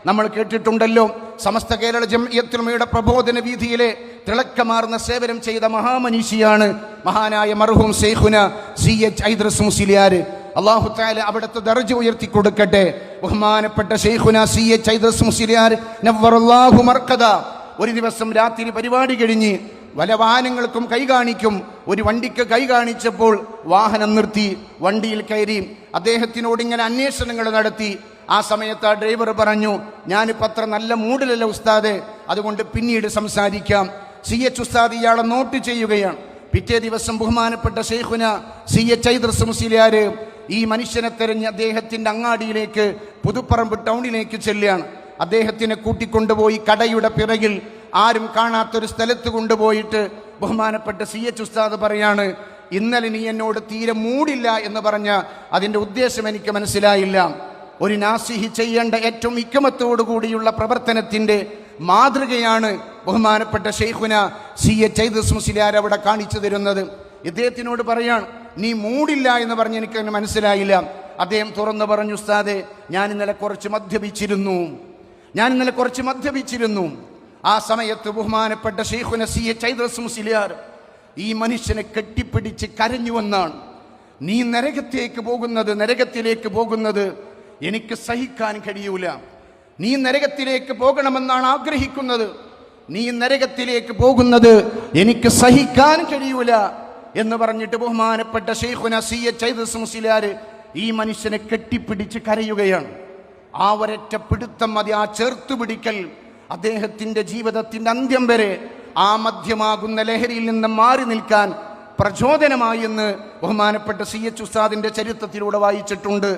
നമ്മൾ കേട്ടിട്ടുണ്ടല്ലോ. സമസ്ത കേരള ജംഇയ്യത്തുൽ ഉലമയുടെ പ്രബോധന വീഥിയിലെ തിളക്കമാർന്ന സേവനം ചെയ്ത മഹാമനീഷിയാണ് മഹാനായ മർഹൂം ശൈഖുന സി.എച്ച്. ഐദ്രീസ് മുസ്ലിയാർ. അല്ലാഹു തആല അവിടുത്തെ ദർജ ഉയർത്തി കൊടുക്കട്ടെ. ബഹുമാനപ്പെട്ട ശൈഖുന സി.എച്ച്. ഐദ്രീസ് മുസ്ലിയാർ നവ്വറല്ലാഹു മർഖദ ഒരു ദിവസം രാത്രി പരിപാടി കഴിഞ്ഞ് പല വാഹനങ്ങൾക്കും കൈ കാണിക്കും. ഒരു വണ്ടിക്ക് കൈ കാണിച്ചപ്പോൾ വാഹനം നിർത്തി, വണ്ടിയിൽ കയറി അദ്ദേഹത്തിനോട് ഇങ്ങനെ അന്വേഷണങ്ങൾ നടത്തി. ആ സമയത്ത് ആ ഡ്രൈവർ പറഞ്ഞു, ഞാനിപ്പോൾ അത്ര നല്ല മൂഡിലല്ല ഉസ്താദെ, അതുകൊണ്ട് പിന്നീട് സംസാരിക്കാം. സി.എച്ച്. ഉസ്താദ് ഇയാളെ നോട്ട് ചെയ്യുകയാണ്. പിറ്റേ ദിവസം ബഹുമാനപ്പെട്ട ശൈഖുന സി.എച്ച്. ഐദ്രീസ് മുസ്ലിയാർ ഈ മനുഷ്യനെ തെരഞ്ഞ് അദ്ദേഹത്തിൻ്റെ അങ്ങാടിയിലേക്ക് പുതുപ്പറമ്പ് ടൗണിലേക്ക് ചെല്ലുകയാണ്. അദ്ദേഹത്തിനെ കൂട്ടിക്കൊണ്ടുപോയി കടയുടെ പിറകിൽ ആരും കാണാത്തൊരു സ്ഥലത്ത് കൊണ്ടുപോയിട്ട് ബഹുമാനപ്പെട്ട സി.എച്ച്. ഉസ്താദ് പറയാണ്, ഇന്നലെ നീ എന്നോട് തീരെ മൂടില്ല എന്ന് പറഞ്ഞ അതിൻ്റെ ഉദ്ദേശം എനിക്ക് മനസ്സിലായില്ല. ഒരു നാസിഹി ചെയ്യേണ്ട ഏറ്റവും ഹിക്മത്തോടു കൂടിയുള്ള പ്രവർത്തനത്തിൻ്റെ മാതൃകയാണ് ബഹുമാനപ്പെട്ട ശൈഖുന സി.എച്ച്. ഐദ്രീസ് മുസ്ലിയാർ അവിടെ കാണിച്ചു തരുന്നത്. ഇദ്ദേഹത്തിനോട് പറയാണ്, നീ മൂടില്ല എന്ന് പറഞ്ഞ് എനിക്ക് മനസ്സിലായില്ല. അദ്ദേഹം തുറന്നു പറഞ്ഞു, ഉസ്താദെ ഞാൻ ഇന്നലെ കുറച്ച് മദ്യപിച്ചിരുന്നു. ആ സമയത്ത് ബഹുമാനപ്പെട്ട ശൈഖുന സി.എച്ച്. ഐദ്രീസ് മുസ്ലിയാർ ഈ മനുഷ്യനെ കെട്ടിപ്പിടിച്ച് കരഞ്ഞുവെന്നാണ്. നീ നരകത്തിലേക്ക് പോകുന്നത് എനിക്ക് സഹിക്കാൻ കഴിയൂല. നീ നരകത്തിലേക്ക് പോകണമെന്നാണ് ആഗ്രഹിക്കുന്നത്. നീ നരകത്തിലേക്ക് പോകുന്നത് എനിക്ക് സഹിക്കാൻ കഴിയൂല എന്ന് പറഞ്ഞിട്ട് ബഹുമാനപ്പെട്ട ശൈഖുന സി.എച്ച്. ഐദ്രീസ് മുസ്ലിയാർ ഈ മനുഷ്യനെ കെട്ടിപ്പിടിച്ച് കരയുകയാണ്. ആ ഒരൊറ്റ പിടുത്തം മതി, ആ ചേർത്തുപിടിക്കൽ അദ്ദേഹത്തിൻ്റെ ജീവിതത്തിൻ്റെ അന്ത്യം വരെ ആ മധ്യമാകുന്ന ലഹരിയിൽ നിന്ന് മാറി നിൽക്കാൻ പ്രചോദനമായി എന്ന് ബഹുമാനപ്പെട്ട സി.എച്ച്. ഉസ്താദിൻ്റെ ചരിത്രത്തിലൂടെ വായിച്ചിട്ടുണ്ട്.